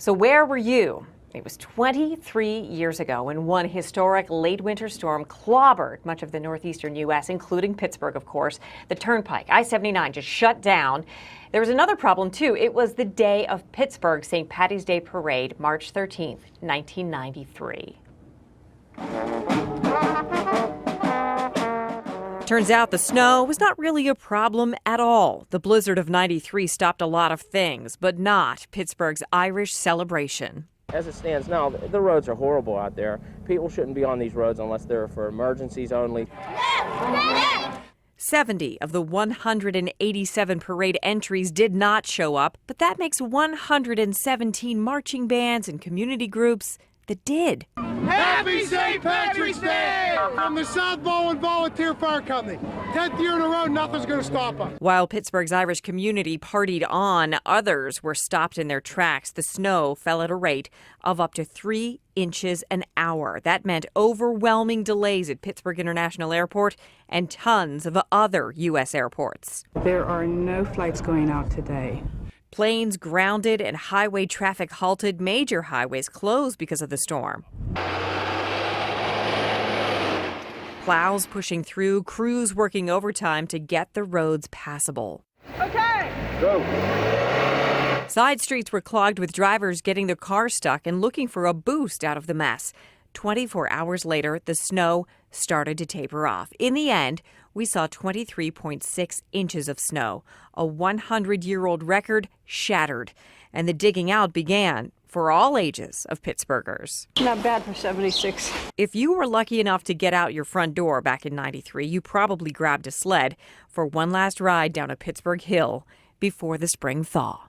So where were you? It was 23 years ago when one historic late winter storm clobbered much of the northeastern U.S., including Pittsburgh, of course. The Turnpike, I-79, just shut down. There was another problem, too. It was the day of Pittsburgh's St. Patty's Day Parade, March 13th, 1993. Turns out the snow was not really a problem at all. The blizzard of 93 stopped a lot of things, but not Pittsburgh's Irish celebration. As it stands now, the roads are horrible out there. People shouldn't be on these roads unless they're for emergencies only. 70 of the 187 parade entries did not show up, but that makes 117 marching bands and community groups that did. Happy St. Patrick's Day from the South Bowen Volunteer Fire Company. 10th year in a row, nothing's going to stop us. While Pittsburgh's Irish community partied on, others were stopped in their tracks. The snow fell at a rate of up to 3 inches an hour. That meant overwhelming delays at Pittsburgh International Airport and tons of other U.S. airports. There are no flights going out today. Planes grounded and highway traffic halted. Major highways closed because of the storm. Plows pushing through, crews working overtime to get the roads passable. Okay, go. Side streets were clogged with drivers getting their cars stuck and looking for a boost out of the mess. 24 hours later, the snow started to taper off. In the end, we saw 23.6 inches of snow, a 100-year-old record shattered, and the digging out began for all ages of Pittsburghers. Not bad for 76. If you were lucky enough to get out your front door back in 93, you probably grabbed a sled for one last ride down a Pittsburgh hill before the spring thaw.